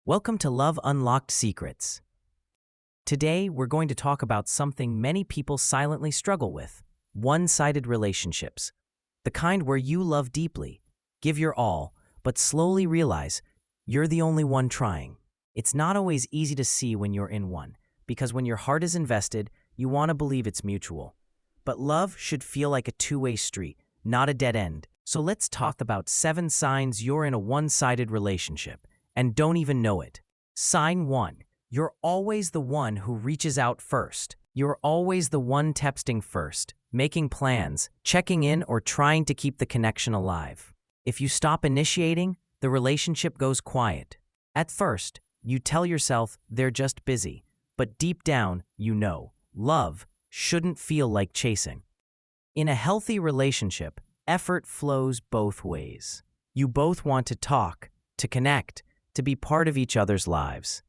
Welcome to Love Unlocked Secrets. Today, we're going to talk about something many people silently struggle with: one-sided relationships. The kind where you love deeply, give your all, but slowly realize you're the only one trying. It's not always easy to see when you're in one, because when your heart is invested, you want to believe it's mutual. But love should feel like a two-way street, not a dead end. So let's talk about 7 signs you're in a one-sided relationship and don't even know it. Sign 1. You're always the one who reaches out first. You're always the one texting first, making plans, checking in, or trying to keep the connection alive. If you stop initiating, the relationship goes quiet. At first, you tell yourself they're just busy, but deep down, you know, love shouldn't feel like chasing. In a healthy relationship, effort flows both ways. You both want to talk, to connect, to be part of each other's lives.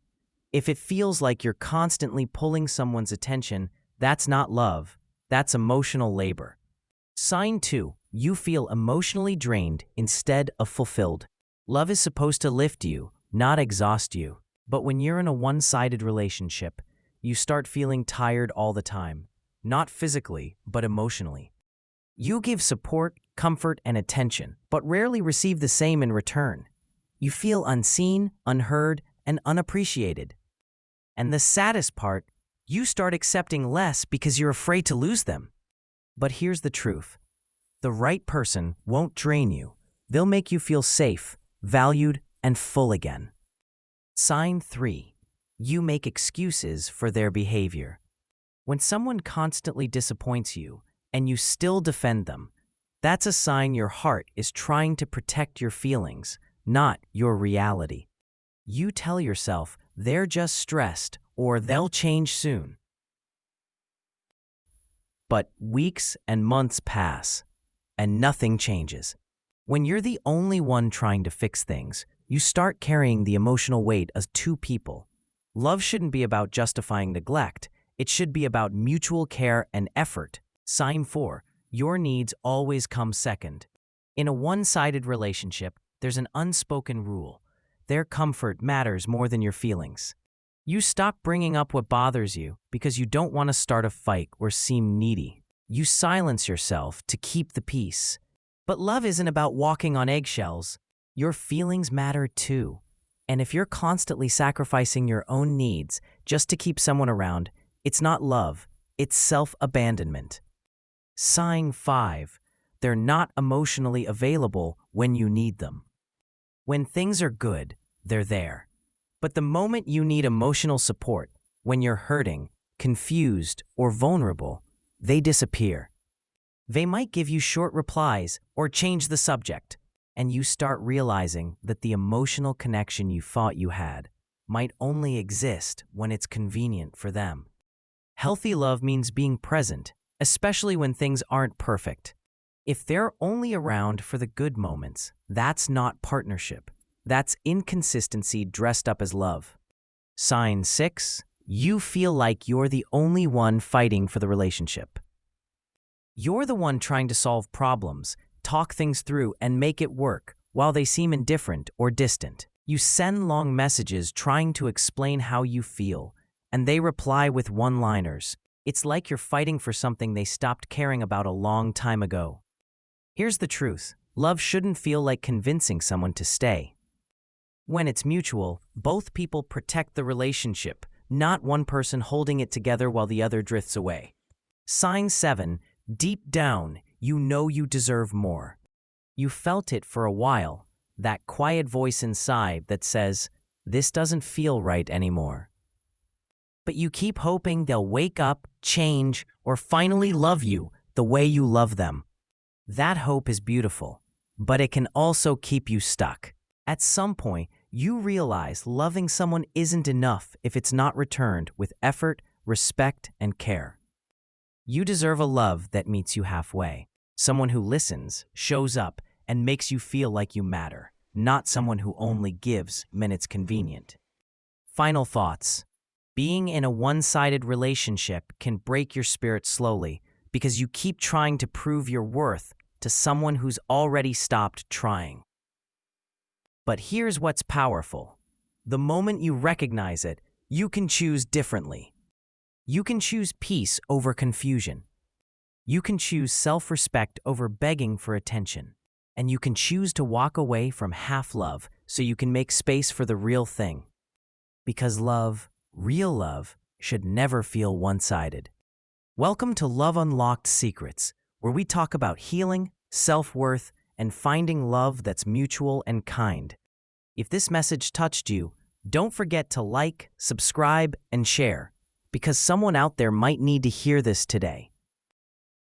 If it feels like you're constantly pulling someone's attention, that's not love, that's emotional labor. Sign 2. You feel emotionally drained instead of fulfilled. Love is supposed to lift you, not exhaust you. But when you're in a one-sided relationship, you start feeling tired all the time, not physically, but emotionally. You give support, comfort, and attention, but rarely receive the same in return. You feel unseen, unheard, and unappreciated. And the saddest part, you start accepting less because you're afraid to lose them. But here's the truth. The right person won't drain you. They'll make you feel safe, valued, and full again. Sign 3. You make excuses for their behavior. When someone constantly disappoints you and you still defend them, that's a sign your heart is trying to protect your feelings, not your reality. You tell yourself they're just stressed or they'll change soon. But weeks and months pass, and nothing changes. When you're the only one trying to fix things, you start carrying the emotional weight of 2 people. Love shouldn't be about justifying neglect. It should be about mutual care and effort. Sign 4. Your needs always come second. In a one-sided relationship, there's an unspoken rule. Their comfort matters more than your feelings. You stop bringing up what bothers you because you don't want to start a fight or seem needy. You silence yourself to keep the peace. But love isn't about walking on eggshells. Your feelings matter too. And if you're constantly sacrificing your own needs just to keep someone around, it's not love, it's self-abandonment. Sign 5. They're not emotionally available when you need them. When things are good, they're there. But the moment you need emotional support, when you're hurting, confused, or vulnerable, they disappear. They might give you short replies or change the subject, and you start realizing that the emotional connection you thought you had might only exist when it's convenient for them. Healthy love means being present, especially when things aren't perfect. If they're only around for the good moments, that's not partnership. That's inconsistency dressed up as love. Sign 6. You feel like you're the only one fighting for the relationship. You're the one trying to solve problems, talk things through, and make it work, while they seem indifferent or distant. You send long messages trying to explain how you feel, and they reply with one-liners. It's like you're fighting for something they stopped caring about a long time ago. Here's the truth. Love shouldn't feel like convincing someone to stay. When it's mutual, both people protect the relationship, not one person holding it together while the other drifts away. Sign 7. Deep down, you know you deserve more. You felt it for a while, that quiet voice inside that says, "This doesn't feel right anymore." But you keep hoping they'll wake up, change, or finally love you the way you love them. That hope is beautiful, but it can also keep you stuck. At some point, you realize loving someone isn't enough if it's not returned with effort, respect, and care. You deserve a love that meets you halfway. Someone who listens, shows up, and makes you feel like you matter, not someone who only gives when it's convenient. Final thoughts. Being in a one-sided relationship can break your spirit slowly because you keep trying to prove your worth to someone who's already stopped trying. But here's what's powerful. The moment you recognize it, you can choose differently. You can choose peace over confusion. You can choose self-respect over begging for attention. And you can choose to walk away from half-love so you can make space for the real thing. Because love, real love, should never feel one-sided. Welcome to Love Unlocked Secrets, where we talk about healing, self-worth, and finding love that's mutual and kind. If this message touched you, don't forget to like, subscribe, and share, because someone out there might need to hear this today.